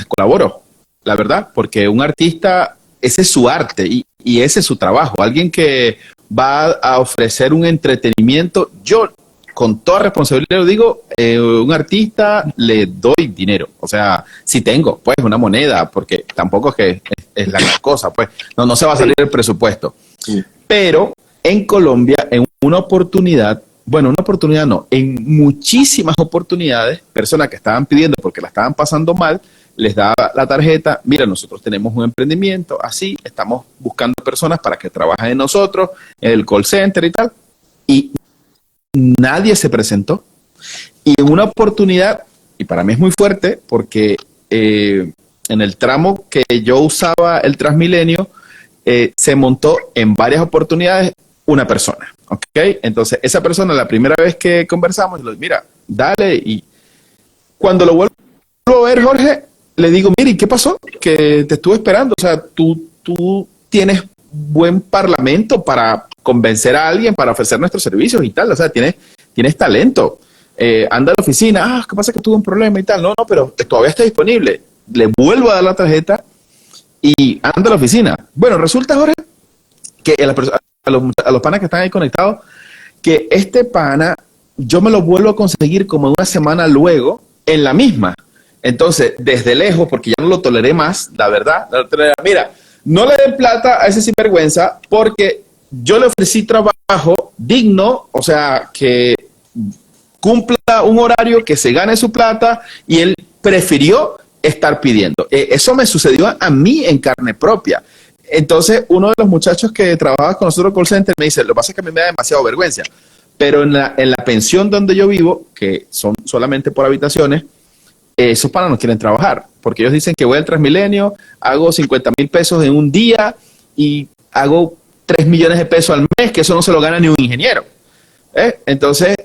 colaboro, la verdad, porque un artista, ese es su arte y ese es su trabajo. Alguien que va a ofrecer un entretenimiento, yo con toda responsabilidad lo digo, un artista le doy dinero, o sea, si tengo, pues una moneda, porque tampoco es que es la gran cosa, pues no se va a salir el presupuesto. Sí. Pero en Colombia, en una oportunidad, en muchísimas oportunidades, personas que estaban pidiendo porque la estaban pasando mal, les daba la tarjeta, mira, nosotros tenemos un emprendimiento, así, estamos buscando personas para que trabajen en nosotros, en el call center y tal, y nadie se presentó. Y en una oportunidad, y para mí es muy fuerte, porque en el tramo que yo usaba el Transmilenio, se montó en varias oportunidades una persona, ¿ok? Entonces, esa persona, la primera vez que conversamos, le digo, mira, dale, y cuando lo vuelvo a ver, Jorge, le digo, mira, ¿y qué pasó? Que te estuve esperando, o sea, tú tienes buen parlamento para convencer a alguien para ofrecer nuestros servicios y tal, o sea, tienes talento, anda a la oficina, ¿qué pasa que tuvo un problema y tal? No, pero todavía está disponible, le vuelvo a dar la tarjeta y anda a la oficina. Bueno, resulta, Jorge, que a los panas que están ahí conectados, que este pana yo me lo vuelvo a conseguir como una semana luego en la misma. Entonces, desde lejos, porque ya no lo toleré más, la verdad, mira, no le den plata a ese sinvergüenza porque yo le ofrecí trabajo digno, o sea, que cumpla un horario, que se gane su plata, y él prefirió estar pidiendo. Eso me sucedió a mí en carne propia. Entonces, uno de los muchachos que trabajaba con nosotros en call center me dice, lo que pasa es que a mí me da demasiado vergüenza, pero en la pensión donde yo vivo, que son solamente por habitaciones, esos panas no quieren trabajar, porque ellos dicen que voy al Transmilenio, hago 50,000 pesos en un día y hago 3 millones de pesos al mes, que eso no se lo gana ni un ingeniero. Entonces,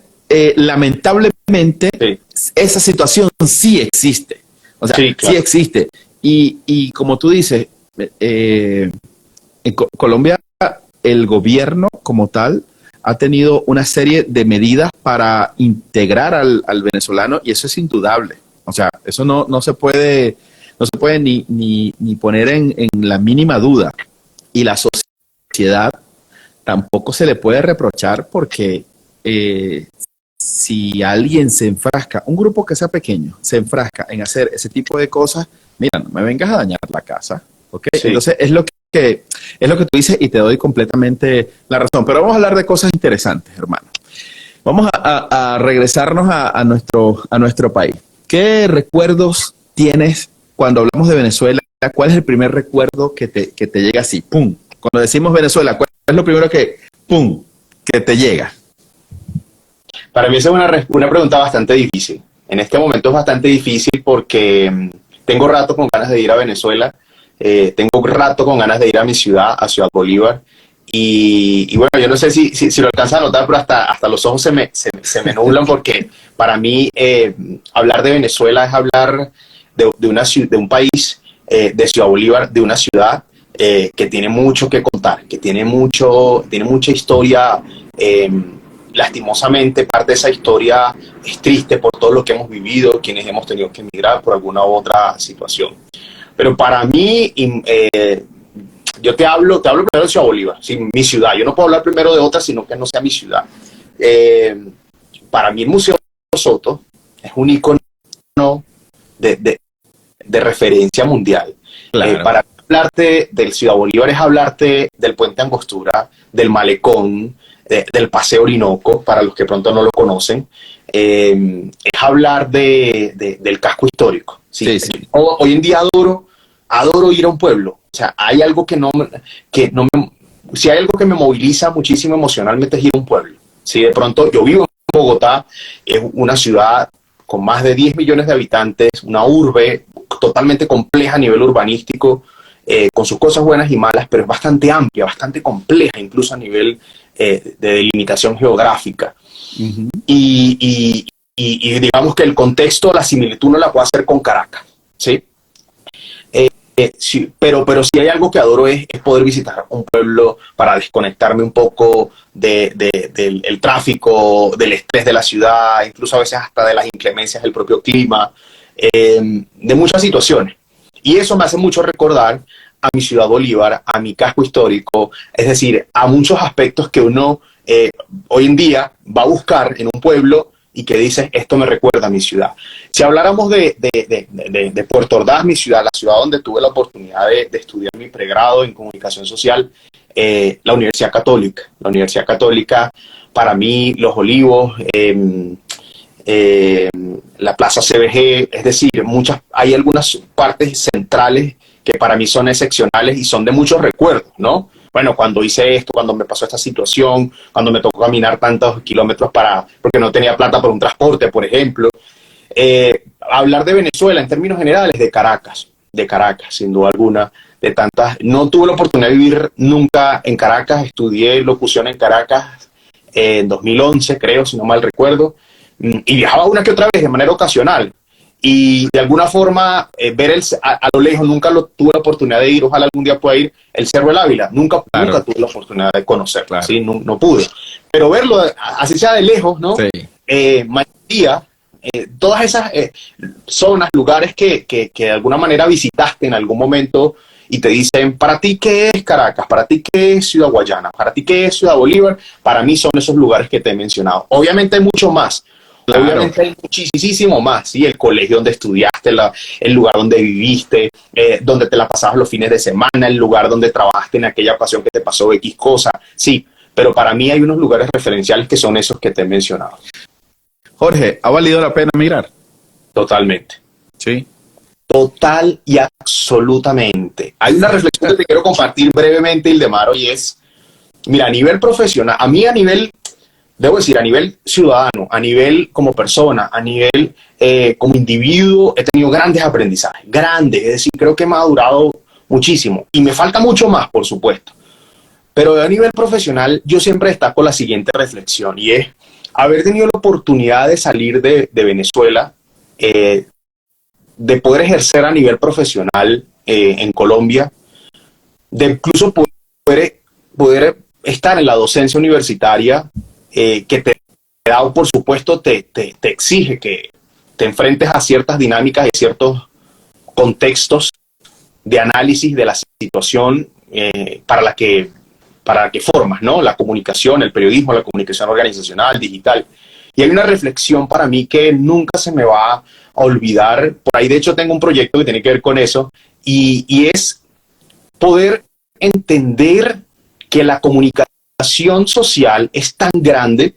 lamentablemente, sí, esa situación sí existe. O sea, sí, claro, sí existe. Y como tú dices, en Colombia, el gobierno como tal ha tenido una serie de medidas para integrar al venezolano, y eso es indudable. O sea, eso no se puede ni poner en la mínima duda. Y la sociedad tampoco se le puede reprochar, porque si alguien se enfrasca, un grupo que sea pequeño, se enfrasca en hacer ese tipo de cosas, mira, no me vengas a dañar la casa, ¿ok? Sí. Entonces es lo que tú dices, y te doy completamente la razón. Pero vamos a hablar de cosas interesantes, hermano. Vamos a regresarnos a nuestro país. ¿Qué recuerdos tienes cuando hablamos de Venezuela? ¿Cuál es el primer recuerdo que te llega así? ¡Pum! Cuando decimos Venezuela, ¿cuál es lo primero que te llega? Para mí esa es una pregunta bastante difícil. En este momento es bastante difícil porque tengo rato con ganas de ir a Venezuela, tengo rato con ganas de ir a mi ciudad, a Ciudad Bolívar, y bueno, yo no sé si lo alcanzas a notar, pero hasta los ojos se me nublan, porque para mí hablar de Venezuela es hablar de un país, de Ciudad Bolívar, de una ciudad que tiene mucho que contar, que tiene mucha historia. Lastimosamente, parte de esa historia es triste por todo lo que hemos vivido, quienes hemos tenido que emigrar por alguna u otra situación. Pero para mí, yo te hablo primero de Ciudad Bolívar, ¿sí? Mi ciudad. Yo no puedo hablar primero de otra, sino que no sea mi ciudad. Para mí el Museo Soto es un icono de referencia mundial. Claro. Para hablarte del Ciudad Bolívar es hablarte del Puente Angostura, del Malecón, del Paseo Orinoco, para los que pronto no lo conocen. Es hablar del casco histórico. ¿Sí? Sí, sí. Hoy en día adoro ir a un pueblo. O sea, hay algo si hay algo que me moviliza muchísimo emocionalmente, es ir a un pueblo. Si de pronto yo vivo en Bogotá, es una ciudad con más de 10 millones de habitantes, una urbe totalmente compleja a nivel urbanístico, con sus cosas buenas y malas, pero es bastante amplia, bastante compleja, incluso a nivel de delimitación geográfica. Uh-huh. Y digamos que el contexto, la similitud no la puedo hacer con Caracas, ¿sí? Sí, pero si hay algo que adoro es poder visitar un pueblo para desconectarme un poco del tráfico, del estrés de la ciudad, incluso a veces hasta de las inclemencias del propio clima, de muchas situaciones. Y eso me hace mucho recordar a mi ciudad Bolívar, a mi casco histórico, es decir, a muchos aspectos que uno hoy en día va a buscar en un pueblo y que dice, esto me recuerda a mi ciudad. Si habláramos de Puerto Ordaz, mi ciudad, la ciudad donde tuve la oportunidad de estudiar mi pregrado en comunicación social, la Universidad Católica. La Universidad Católica, para mí, Los Olivos, la Plaza CBG, es decir, hay algunas partes centrales que para mí son excepcionales y son de muchos recuerdos, ¿no? Bueno, cuando hice esto, cuando me pasó esta situación, cuando me tocó caminar tantos kilómetros porque no tenía plata por un transporte, por ejemplo. Hablar de Venezuela en términos generales, de Caracas, sin duda alguna, de tantas. No tuve la oportunidad de vivir nunca en Caracas, estudié locución en Caracas en 2011, creo, si no mal recuerdo, y viajaba una que otra vez de manera ocasional. Y de alguna forma ver a lo lejos, nunca tuve la oportunidad de ir, ojalá algún día pueda ir, el Cerro del Ávila, nunca tuve la oportunidad de conocerlo, claro. ¿Sí? No pude. Pero verlo, así sea de lejos, ¿no? Sí. María, todas esas zonas, lugares que de alguna manera visitaste en algún momento y te dicen, ¿para ti qué es Caracas? ¿Para ti qué es Ciudad Guayana? ¿Para ti qué es Ciudad Bolívar? Para mí son esos lugares que te he mencionado. Obviamente hay mucho más. Claro. Obviamente hay muchísimo más, ¿sí? El colegio donde estudiaste, el lugar donde viviste, donde te la pasabas los fines de semana, el lugar donde trabajaste en aquella ocasión que te pasó X cosa, sí, pero para mí hay unos lugares referenciales que son esos que te he mencionado. Jorge, ¿ha valido la pena migrar? Totalmente. Sí. Total y absolutamente. Hay una reflexión que te quiero compartir brevemente, Ildemaro, y es, mira, a nivel profesional, a nivel ciudadano, a nivel como persona, a nivel como individuo, he tenido grandes aprendizajes, grandes, es decir, creo que he madurado muchísimo y me falta mucho más, por supuesto. Pero a nivel profesional, yo siempre destaco la siguiente reflexión y es haber tenido la oportunidad de salir de Venezuela, de poder ejercer a nivel profesional en Colombia, de incluso poder estar en la docencia universitaria, que te da, por supuesto, te exige que te enfrentes a ciertas dinámicas y ciertos contextos de análisis de la situación para la que formas, ¿no? La comunicación, el periodismo, la comunicación organizacional, digital. Y hay una reflexión para mí que nunca se me va a olvidar. Por ahí, de hecho, tengo un proyecto que tiene que ver con eso, y es poder entender que la comunicación social es tan grande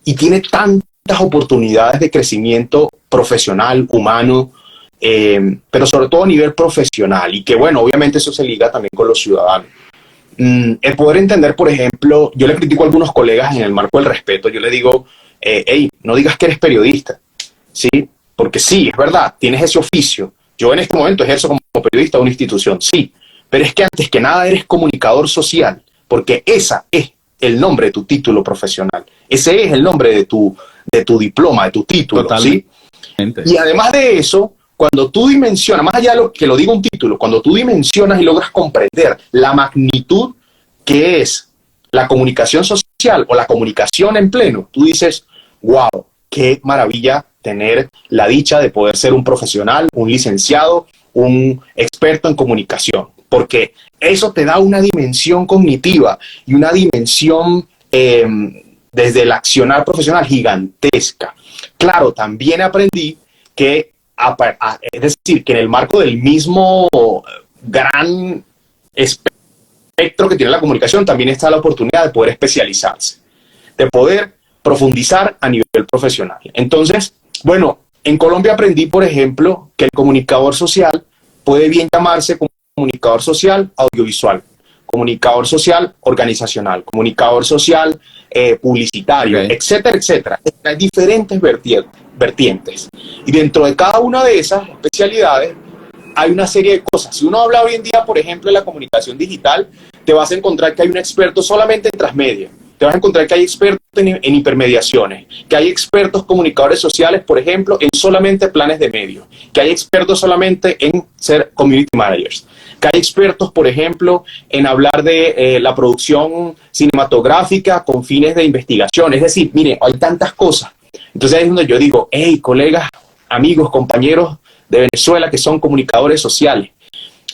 y tiene tantas oportunidades de crecimiento profesional, humano, pero sobre todo a nivel profesional, y que, bueno, obviamente eso se liga también con los ciudadanos. El poder entender, por ejemplo, yo le critico a algunos colegas en el marco del respeto, yo le digo, hey, no digas que eres periodista, ¿sí? Porque sí, es verdad, tienes ese oficio. Yo en este momento ejerzo como periodista de una institución, sí, pero es que antes que nada eres comunicador social, porque esa es el nombre de tu título profesional, ese es el nombre de tu diploma, de tu título. Totalmente. ¿Sí? Y además de eso, cuando tú dimensionas, más allá de lo que lo diga un título, cuando tú dimensionas y logras comprender la magnitud que es la comunicación social o la comunicación en pleno, tú dices, wow, qué maravilla tener la dicha de poder ser un profesional, un licenciado, un experto en comunicación, porque eso te da una dimensión cognitiva y una dimensión desde el accionar profesional gigantesca. Claro, también aprendí que, es decir, que en el marco del mismo gran espectro que tiene la comunicación, también está la oportunidad de poder especializarse, de poder profundizar a nivel profesional. Entonces, bueno, en Colombia aprendí, por ejemplo, que el comunicador social puede bien llamarse comunicador social audiovisual, comunicador social organizacional, comunicador social publicitario, etcétera, etcétera. Hay diferentes vertientes. Y dentro de cada una de esas especialidades hay una serie de cosas. Si uno habla hoy en día, por ejemplo, de la comunicación digital, te vas a encontrar que hay un experto solamente en transmedia. Te vas a encontrar que hay expertos en hipermediaciones, que hay expertos comunicadores sociales, por ejemplo, en solamente planes de medios, que hay expertos solamente en ser community managers, que hay expertos, por ejemplo, en hablar de la producción cinematográfica con fines de investigación. Es decir, mire, hay tantas cosas. Entonces ahí es donde yo digo, hey, colegas, amigos, compañeros de Venezuela que son comunicadores sociales.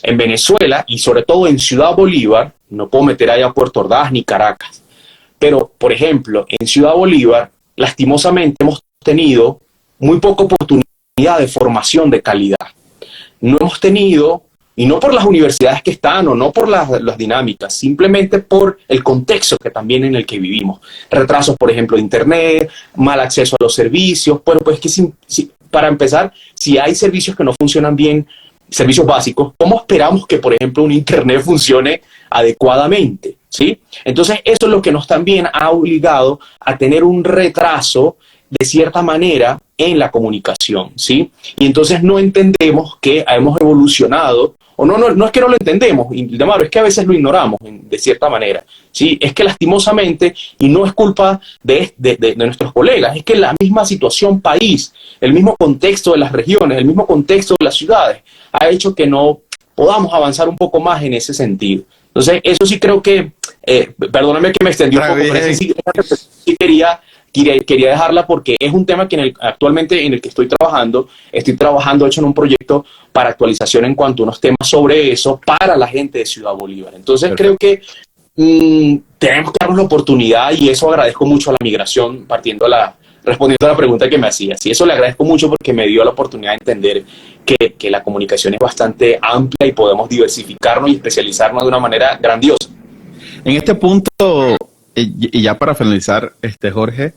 En Venezuela, y sobre todo en Ciudad Bolívar, no puedo meter allá a Puerto Ordaz ni Caracas, pero, por ejemplo, en Ciudad Bolívar, lastimosamente hemos tenido muy poca oportunidad de formación de calidad. No hemos tenido, y no por las universidades que están, o no por las dinámicas, simplemente por el contexto que también en el que vivimos. Retrasos, por ejemplo, de internet, mal acceso a los servicios. Bueno, pues que para empezar, si hay servicios que no funcionan bien, servicios básicos, ¿cómo esperamos que, por ejemplo, un internet funcione adecuadamente? ¿Sí? Entonces, eso es lo que nos también ha obligado a tener un retraso, de cierta manera, en la comunicación, ¿sí? Y entonces no entendemos que hemos evolucionado, o no es que no lo entendemos, es que a veces lo ignoramos, de cierta manera, ¿sí? Es que lastimosamente, y no es culpa de nuestros colegas, es que la misma situación país, el mismo contexto de las regiones, el mismo contexto de las ciudades, ha hecho que no podamos avanzar un poco más en ese sentido. Entonces, eso sí creo que, perdóname que me extendí un poco, pero eso sí quería quería dejarla porque es un tema que actualmente en el que estoy trabajando, de hecho en un proyecto para actualización en cuanto a unos temas sobre eso para la gente de Ciudad Bolívar. Entonces Perfecto. creo que tenemos que darnos la oportunidad y eso agradezco mucho a la migración respondiendo a la pregunta que me hacías. Y eso le agradezco mucho porque me dio la oportunidad de entender que la comunicación es bastante amplia y podemos diversificarnos y especializarnos de una manera grandiosa. En este punto, y ya para finalizar, Jorge,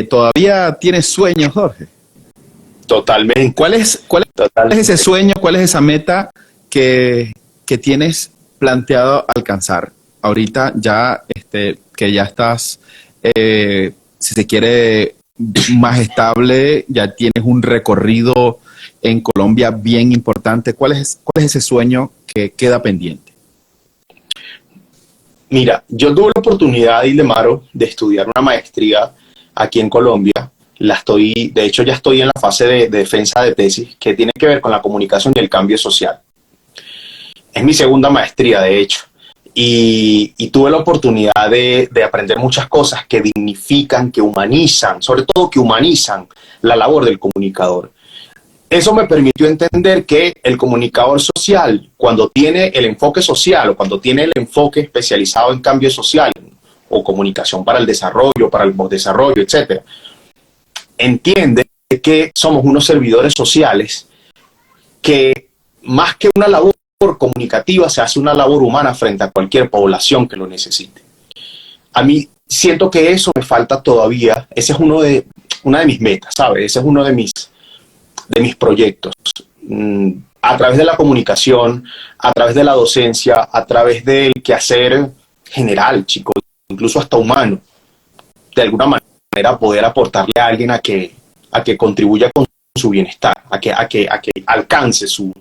¿todavía tienes sueños, Jorge? Totalmente. ¿Cuál es ese sueño, cuál es esa meta que tienes planteado alcanzar? Ahorita ya que ya estás, si se quiere, más estable, ya tienes un recorrido en Colombia bien importante. ¿Cuál es ese sueño que queda pendiente? Mira, yo tuve la oportunidad, Ildemaro, de estudiar una maestría aquí en Colombia. De hecho, ya estoy en la fase de defensa de tesis que tiene que ver con la comunicación y el cambio social. Es mi segunda maestría, de hecho. Y tuve la oportunidad de aprender muchas cosas que dignifican, que humanizan, sobre todo que humanizan la labor del comunicador. Eso me permitió entender que el comunicador social, cuando tiene el enfoque social o cuando tiene el enfoque especializado en cambio social o comunicación para el desarrollo, para el desarrollo, etc., entiende que somos unos servidores sociales que más que una labor comunicativa se hace una labor humana frente a cualquier población que lo necesite. A mí siento que eso me falta todavía. Ese es una de mis metas, ¿sabes? Ese es uno de mis proyectos. A través de la comunicación, a través de la docencia, a través del quehacer general, chicos, incluso hasta humano, de alguna manera poder aportarle a alguien a que contribuya con su bienestar, a que alcance su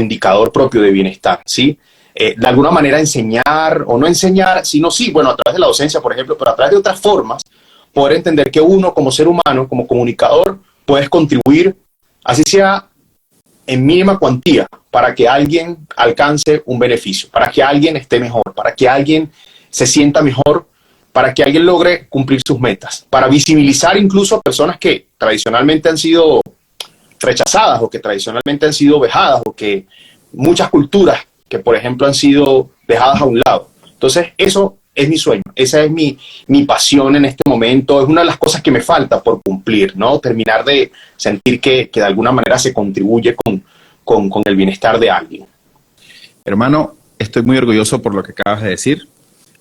indicador propio de bienestar, ¿sí? De alguna manera enseñar, o no enseñar, sino sí, bueno, a través de la docencia, por ejemplo, pero a través de otras formas, poder entender que uno como ser humano, como comunicador, puedes contribuir, así sea en mínima cuantía, para que alguien alcance un beneficio, para que alguien esté mejor, para que alguien se sienta mejor, para que alguien logre cumplir sus metas, para visibilizar incluso a personas que tradicionalmente han sido rechazadas o que tradicionalmente han sido vejadas o que muchas culturas que, por ejemplo, han sido dejadas a un lado. Entonces, eso es mi sueño, esa es mi pasión en este momento, es una de las cosas que me falta por cumplir, ¿no? Terminar de sentir que de alguna manera se contribuye con el bienestar de alguien. Hermano, estoy muy orgulloso por lo que acabas de decir.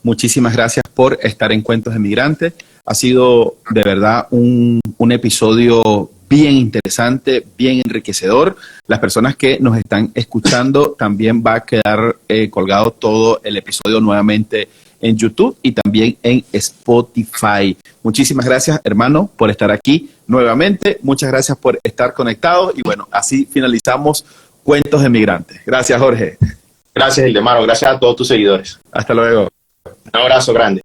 Muchísimas gracias por estar en Cuentos de Migrante. Ha sido de verdad un episodio bien interesante, bien enriquecedor. Las personas que nos están escuchando también va a quedar colgado todo el episodio nuevamente en YouTube y también en Spotify. Muchísimas gracias, hermano, por estar aquí nuevamente. Muchas gracias por estar conectados y bueno, así finalizamos Cuentos de Migrantes. Gracias, Jorge. Gracias, Ildemaro. Gracias a todos tus seguidores. Hasta luego. Un abrazo grande.